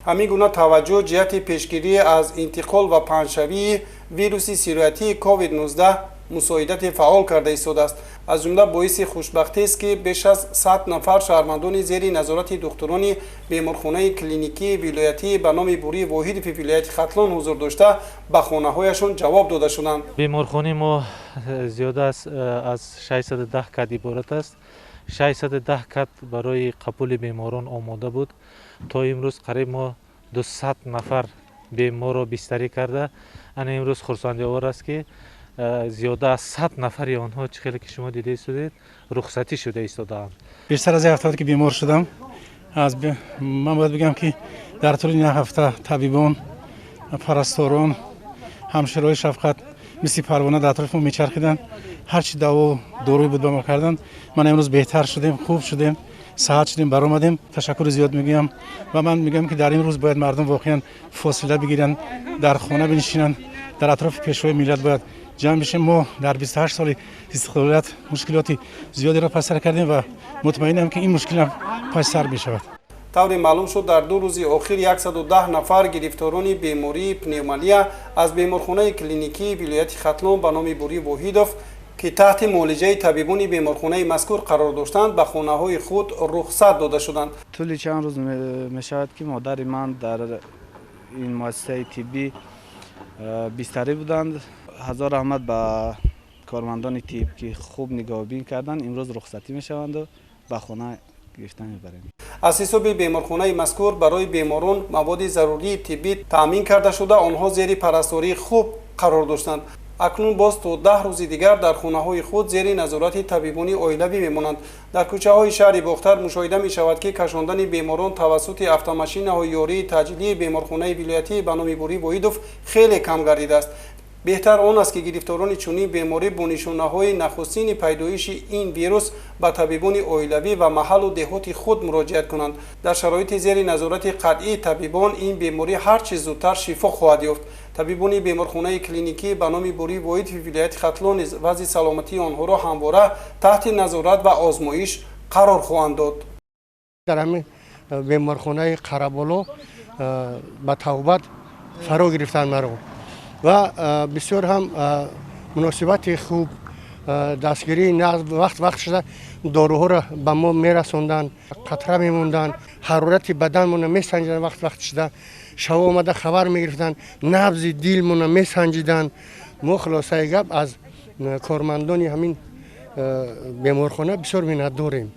همین گونه توجه جهت پیشگیری از انتقال و پنشوی ویروس سیرویتی کووید 19 مساعدت فعال کرده ایستاده است. از جمله باعث خوشبختی است که بیش از 100 نفر شهروندان زیر نظارت دکتران بیمارخانه کلینیکی ولایتی به نام بوری واحد فی ولایت ختلان حضور داشته به خانه هایشان جواب داده شدند. بیمارخانه ما زیاده است، از 610 کت عبارت است. 610 کت برای قبول بیماران آماده بود. تا امروز قریب ما 200 نفر بیمار را بستری کرده. امروز خرسندی آور است که زیاده از 100 نفری آنها چخیلی که شما دیده ایستادید رخصتی شده ایستادند. بیشتر از یک هفته که بیمار شدم. من باید بگم که در طول این هفته طبیبان، پرستاران، همشیرهای شفقت مثل پروانه در اطراف ما میچرخیدن. هر چی دوا و داروی بود به ما کردن. من امروز بهتر شدیم، خوب شدیم، صحت شدیم، برآمدیم. تشکر زیاد میگم و من میگم که در این روز باید مردم واقعا فاصله بگیرن، در خانه بنشینن، در اطراف پیشوای ملت باید جمع بشیم. ما در 28 سال استقلالت مشکلات زیادی را پس سر کردیم و مطمئنم که این مشکل هم پس سر میشود. طوری معلوم شد در 2 روز اخیر 110 نفر گرفتاران بیماری پنومونیا از بیمارخانه کلینیکی ولایت ختلان به نام بوری واحدوف که تحت معالجه طبیبان بیمارخانه مذکور قرار داشتند به خانه های خود رخصت داده شدند. طول چند روز می شود که مادر من در این مؤسسه طبی بستری بودند. هزار رحمت به کارمندان طب که خوب نگاهبین کردند. امروز رخصتی می شوند و به خانه گرفتن میبریم. از حساب بیمارخانه مذکور برای بیماران مواد ضروری طبی تامین کرده شده آنها زیر پرستاری خوب قرار داشتند. اکنون باز تا 10 روز دیگر در خانه های خود زیر نظارت طبیبانی اولیوی میمانند. در کوچه های شهر باختر مشاهده می شود که کشاندن بیماران توسط اتوماشین های یاری تجلی بیمارخانه ولایتی به نام بوری واحدوف خیلی کم گردیده است. بهتر آن است که گرفتاران چنین بیماری با نشانه‌های نخستین پیدایش این ویروس به طبیبان اولیوی و محل و دهات خود مراجعت کنند. در شرایط زیر نظارت قطعی طبیبان این بیماری هر چه زودتر شفا خواهد یافت. طبیبان بیمارخانه کلینیکی به نام بوری واحد فی ولایت ختلان وضع سلامتی آنها را همواره تحت نظارت و آزمایش قرار خواهند داد. در همین بیمارخانه قره‌بالا به توبت فرا گرفتن مرا و بسیار هم مناسبت خوب دستگیری نقد وقت شده داروها را به ما میرسوندن، قطره میموندن، حرارت بدنمون میسنجیدن، وقت شده شب آمده خبر میگرفتن، نبض دلمون میسنجیدن. ما خلاصه گپ از کارمندان همین بیمارخانه بسیار منت داریم.